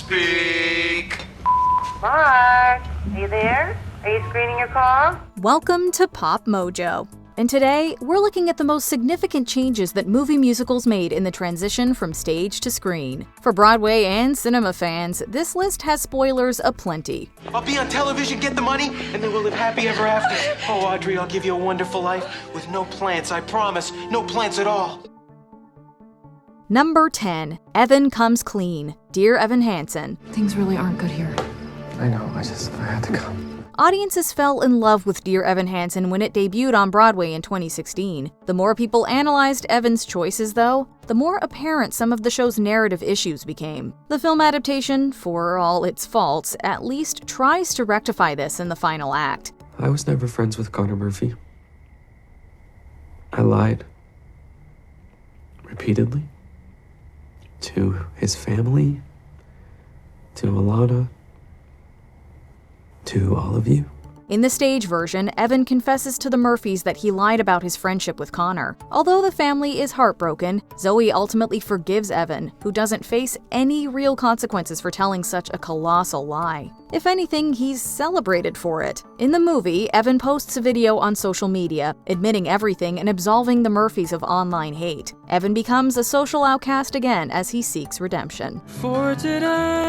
Speak. Mark, are you there? Are you screening your call? Welcome to Pop Mojo. And today, we're looking at the most significant changes that movie musicals made in the transition from stage to screen. For Broadway and cinema fans, this list has spoilers aplenty. I'll be on television, get the money, and then we'll live happy ever after. Oh, Audrey, I'll give you a wonderful life with no plants, I promise. No plants at all. Number 10. Evan Comes Clean. Dear Evan Hansen. Things really aren't good here. I know, I had to come. Audiences fell in love with Dear Evan Hansen when it debuted on Broadway in 2016. The more people analyzed Evan's choices, though, the more apparent some of the show's narrative issues became. The film adaptation, for all its faults, at least tries to rectify this in the final act. I was never friends with Connor Murphy. I lied. Repeatedly. To his family. To Alana. To all of you. In the stage version, Evan confesses to the Murphys that he lied about his friendship with Connor. Although the family is heartbroken, Zoe ultimately forgives Evan, who doesn't face any real consequences for telling such a colossal lie. If anything, he's celebrated for it. In the movie, Evan posts a video on social media, admitting everything and absolving the Murphys of online hate. Evan becomes a social outcast again as he seeks redemption. For today.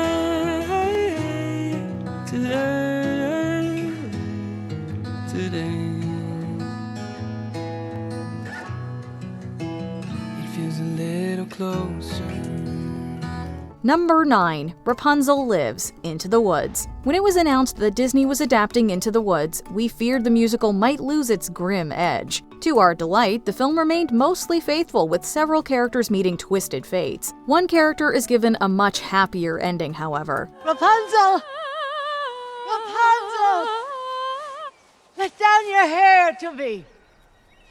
It feels a little closer. Number 9. Rapunzel Lives, Into the Woods. When it was announced that Disney was adapting Into the Woods, we feared the musical might lose its grim edge. To our delight, the film remained mostly faithful, with several characters meeting twisted fates. One character is given a much happier ending, however. Rapunzel! Rapunzel! Let down your hair to me!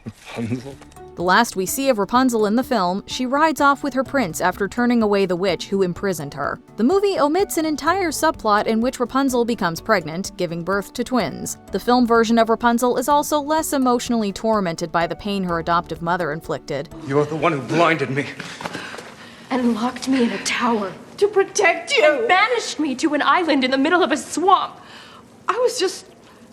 Rapunzel? The last we see of Rapunzel in the film, she rides off with her prince after turning away the witch who imprisoned her. The movie omits an entire subplot in which Rapunzel becomes pregnant, giving birth to twins. The film version of Rapunzel is also less emotionally tormented by the pain her adoptive mother inflicted. You're the one who blinded me. And locked me in a tower. To protect you. And banished me to an island in the middle of a swamp. I was just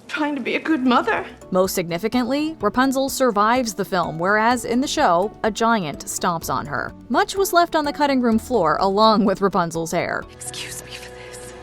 trying to be a good mother. Most significantly, Rapunzel survives the film, whereas in the show, a giant stomps on her. Much was left on the cutting room floor along with Rapunzel's hair. Excuse me for this.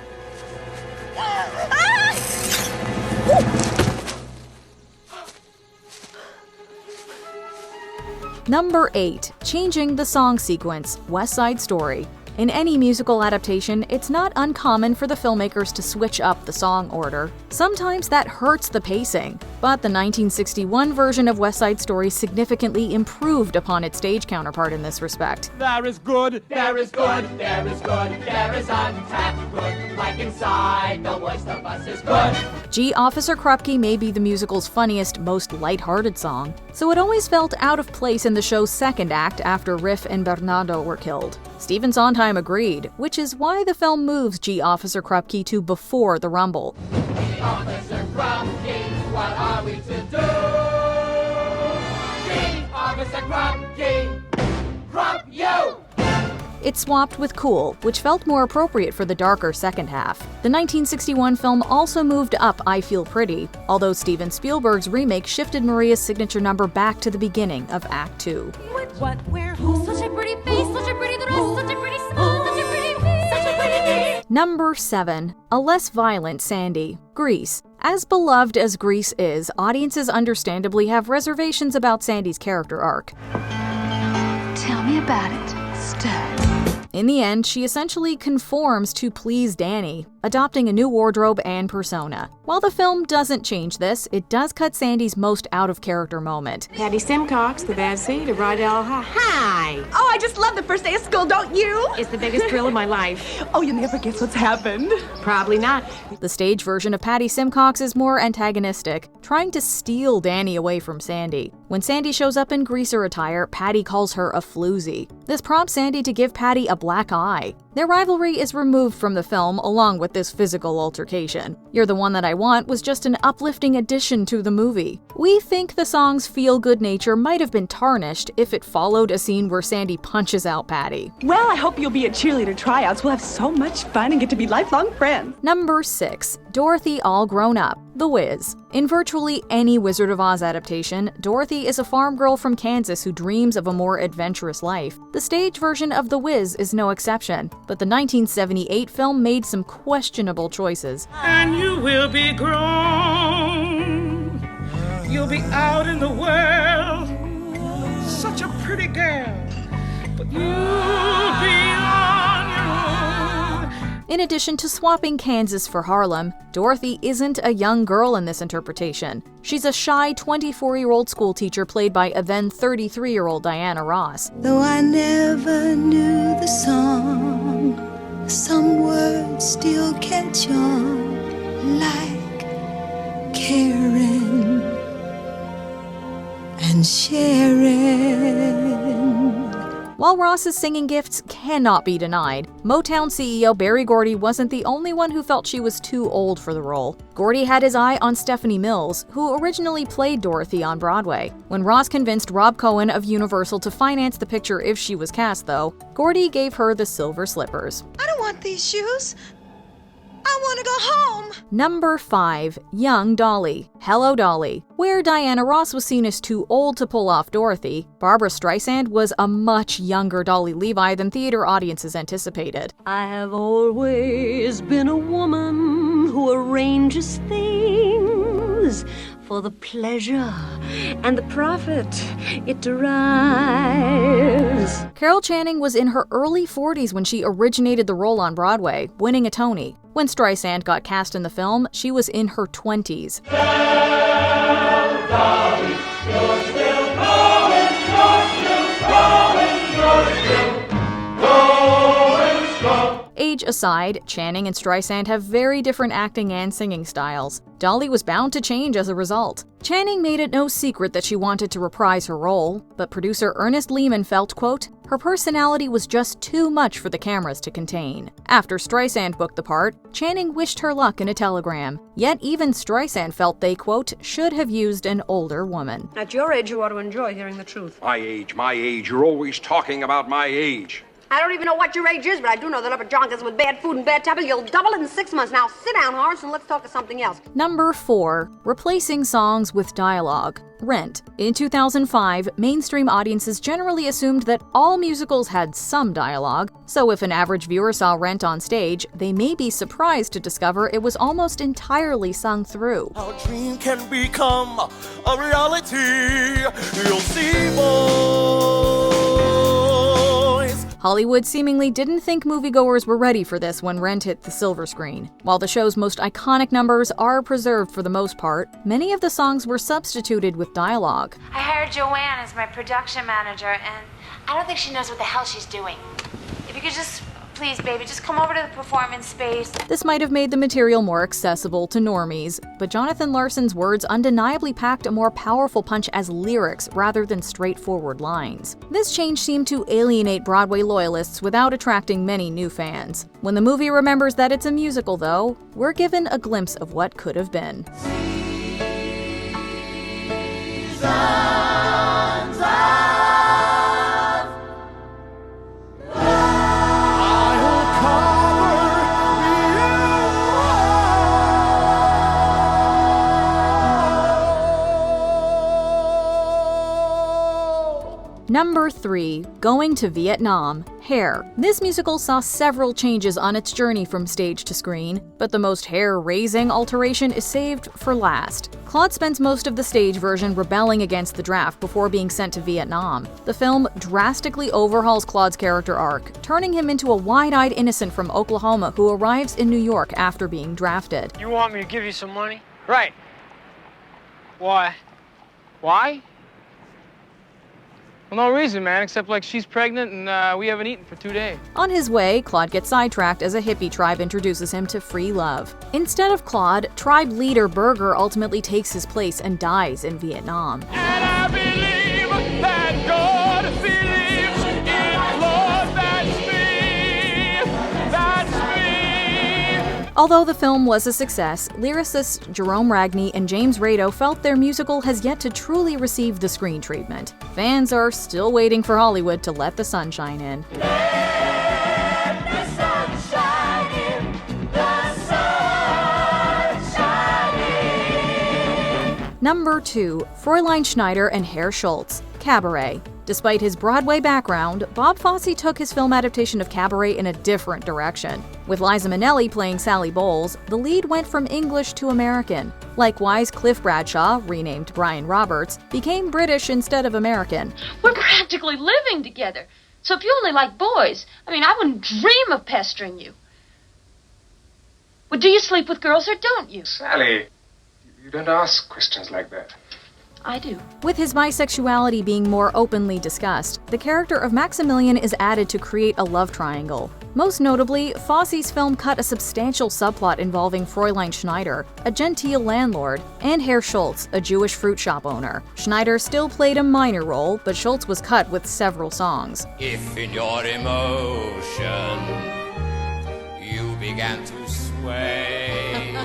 Number 8. Changing the song sequence, West Side Story. In any musical adaptation, it's not uncommon for the filmmakers to switch up the song order. Sometimes that hurts the pacing, but the 1961 version of West Side Story significantly improved upon its stage counterpart in this respect. There is good, there is good, there is good, there is untapped good, like inside the voice of us is good. Gee, Officer Krupke may be the musical's funniest, most lighthearted song, so it always felt out of place in the show's second act after Riff and Bernardo were killed. Stephen Sondheim agreed, which is why the film moves G. Officer Krupke to before the Rumble. G. Officer Krupke, what are we to do? G. Officer Krupke, Krupp you! It swapped with Cool, which felt more appropriate for the darker second half. The 1961 film also moved up I Feel Pretty, although Steven Spielberg's remake shifted Maria's signature number back to the beginning of Act 2. What, where, who? Such a pretty face, such a pretty little, such a pretty smile, such a pretty face, such a pretty face. Number 7. A less violent Sandy. Grease. As beloved as Grease is, audiences understandably have reservations about Sandy's character arc. Tell me about it, stud. In the end, she essentially conforms to please Danny, adopting a new wardrobe and persona. While the film doesn't change this, it does cut Sandy's most out-of-character moment. Patty Simcox, the bad seed of Rydell High. Hi! Oh, I just love the first day of school, don't you? It's the biggest thrill of my life. Oh, you never guess what's happened. Probably not. The stage version of Patty Simcox is more antagonistic, trying to steal Danny away from Sandy. When Sandy shows up in greaser attire, Patty calls her a floozy. This prompts Sandy to give Patty a black eye. Their rivalry is removed from the film along with this physical altercation. You're the One That I Want was just an uplifting addition to the movie. We think the song's feel-good nature might have been tarnished if it followed a scene where Sandy punches out Patty. Well, I hope you'll be at cheerleader tryouts. We'll have so much fun and get to be lifelong friends. Number 6. Dorothy All Grown Up, The Wiz. In virtually any Wizard of Oz adaptation, Dorothy is a farm girl from Kansas who dreams of a more adventurous life. The stage version of The Wiz is no exception, but the 1978 film made some questionable choices. And you will be grown, you'll be out in the world, such a pretty girl, but you'll be on your own. In addition to swapping Kansas for Harlem, Dorothy isn't a young girl in this interpretation. She's a shy 24-year-old schoolteacher played by a then 33-year-old Diana Ross. Though I never knew the song, some words still catch on, like caring and sharing. While Ross's singing gifts cannot be denied, Motown CEO Berry Gordy wasn't the only one who felt she was too old for the role. Gordy had his eye on Stephanie Mills, who originally played Dorothy on Broadway. When Ross convinced Rob Cohen of Universal to finance the picture if she was cast, though, Gordy gave her the silver slippers. I don't want these shoes. I want to go home. Number 5. Young Dolly, Hello Dolly. Where Diana Ross was seen as too old to pull off Dorothy, Barbra Streisand was a much younger Dolly Levi than theater audiences anticipated. I have always been a woman who arranges things for the pleasure and the profit it derives. Carol Channing was in her early 40s when she originated the role on Broadway, winning a Tony. When Streisand got cast in the film, she was in her 20s. Age aside, Channing and Streisand have very different acting and singing styles. Dolly was bound to change as a result. Channing made it no secret that she wanted to reprise her role, but producer Ernest Lehman felt, quote, her personality was just too much for the cameras to contain. After Streisand booked the part, Channing wished her luck in a telegram. Yet even Streisand felt they, quote, should have used an older woman. At your age, you ought to enjoy hearing the truth. My age. You're always talking about my age. I don't even know what your age is, but I do know that up at Jonker's with bad food and bad temper, you'll double in 6 months. Now sit down, Horace, and let's talk of something else. Number 4. Replacing songs with dialogue. Rent. In 2005, mainstream audiences generally assumed that all musicals had some dialogue, so if an average viewer saw Rent on stage, they may be surprised to discover it was almost entirely sung through. Our dream can become a reality. You'll see, boys. Hollywood seemingly didn't think moviegoers were ready for this when Rent hit the silver screen. While the show's most iconic numbers are preserved for the most part, many of the songs were substituted with dialogue. I hired Joanne as my production manager, and I don't think she knows what the hell she's doing. If you could just, please, baby, just come over to the performance space. This might have made the material more accessible to normies, but Jonathan Larson's words undeniably packed a more powerful punch as lyrics rather than straightforward lines. This change seemed to alienate Broadway loyalists without attracting many new fans. When the movie remembers that it's a musical, though, we're given a glimpse of what could have been. Number 3. Going to Vietnam. Hair. This musical saw several changes on its journey from stage to screen, but the most hair-raising alteration is saved for last. Claude spends most of the stage version rebelling against the draft before being sent to Vietnam. The film drastically overhauls Claude's character arc, turning him into a wide-eyed innocent from Oklahoma who arrives in New York after being drafted. You want me to give you some money? Right. Why? Why? Well, no reason, man, except like she's pregnant and we haven't eaten for 2 days. On his way, Claude gets sidetracked as a hippie tribe introduces him to free love. Instead of Claude, tribe leader Berger ultimately takes his place and dies in Vietnam. And I believe that God believes in love that's me. Although the film was a success, lyricists Jerome Ragney and James Rado felt their musical has yet to truly receive the screen treatment. Fans are still waiting for Hollywood to let the sun shine in. Number 2. Fräulein Schneider and Herr Schultz, Cabaret. Despite his Broadway background, Bob Fosse took his film adaptation of Cabaret in a different direction. With Liza Minnelli playing Sally Bowles, the lead went from English to American. Likewise, Cliff Bradshaw, renamed Brian Roberts, became British instead of American. We're practically living together. So if you only like boys, I wouldn't dream of pestering you. Well, do you sleep with girls or don't you? Sally, you don't ask questions like that. I do. With his bisexuality being more openly discussed, the character of Maximilian is added to create a love triangle. Most notably, Fosse's film cut a substantial subplot involving Fräulein Schneider, a genteel landlord, and Herr Schultz, a Jewish fruit shop owner. Schneider still played a minor role, but Schultz was cut with several songs. If in your emotion you began to sway,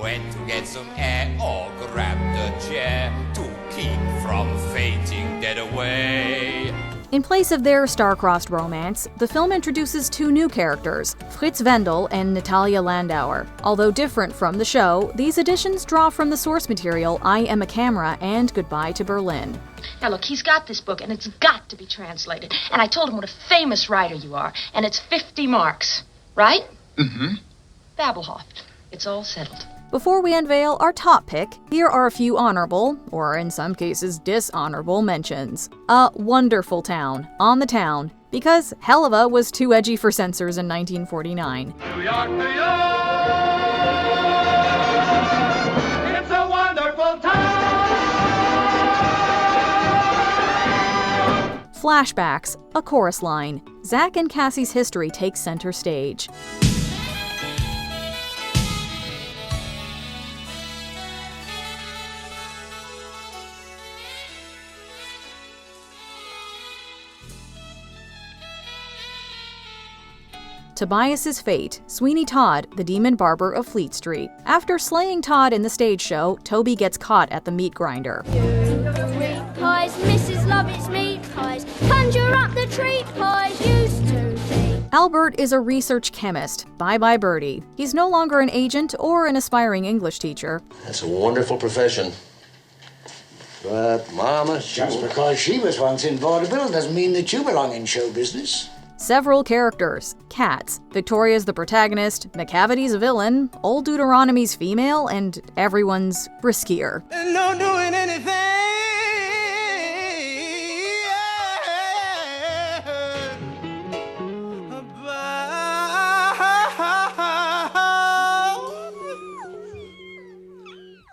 went to get some air or grabbed a chair to keep from fainting dead away. In place of their star-crossed romance, the film introduces two new characters, Fritz Wendel and Natalia Landauer. Although different from the show, these additions draw from the source material I Am a Camera and Goodbye to Berlin. Now look, he's got this book and it's got to be translated. And I told him what a famous writer you are, and it's 50 marks, right? Mm-hmm. Babelhoft. It's all settled. Before we unveil our top pick, here are a few honorable, or in some cases dishonorable, mentions. A Wonderful Town, On the Town, because Helva was too edgy for censors in 1949. New York, New York, it's a wonderful town. Flashbacks, a chorus line. Zack and Cassie's history takes center stage. Tobias's Fate, Sweeney Todd, the demon barber of Fleet Street. After slaying Todd in the stage show, Toby gets caught at the meat grinder. Pies, Mrs. Lovett's meat pies. Conjure up the treat pies used to be. Albert is a research chemist. Bye-bye Birdie. He's no longer an agent or an aspiring English teacher. That's a wonderful profession. But, Mama, just because she was once in vaudeville doesn't mean that you belong in show business. Several characters. Cats. Victoria's the protagonist, McCavity's a villain, Old Deuteronomy's female, and everyone's riskier. No doing anything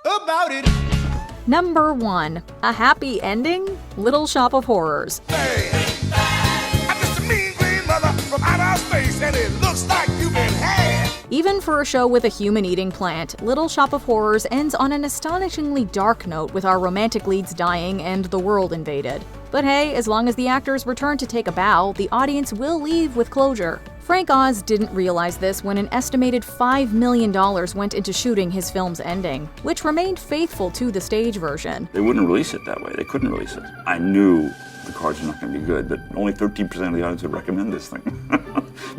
about it. Number 1. A happy ending? Little Shop of Horrors. From outer space, and it looks like you've been had. Even for a show with a human-eating plant, Little Shop of Horrors ends on an astonishingly dark note with our romantic leads dying and the world invaded. But hey, as long as the actors return to take a bow, the audience will leave with closure. Frank Oz didn't realize this when an estimated $5 million went into shooting his film's ending, which remained faithful to the stage version. They wouldn't release it that way. They couldn't release it. I knew the cards were not going to be good, but only 13% of the audience would recommend this thing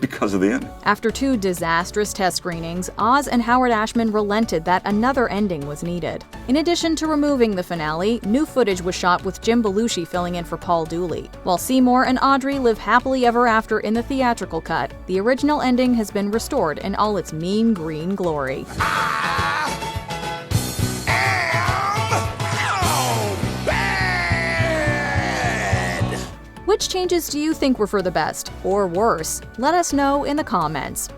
because of the ending. After 2 disastrous test screenings, Oz and Howard Ashman relented that another ending was needed. In addition to removing the finale, new footage was shot with Jim Belushi filling in for Paul Dooley. While Seymour and Audrey live happily ever after in the theatrical cut, the original ending has been restored in all its mean green glory. Which changes do you think were for the best, or worse? Let us know in the comments.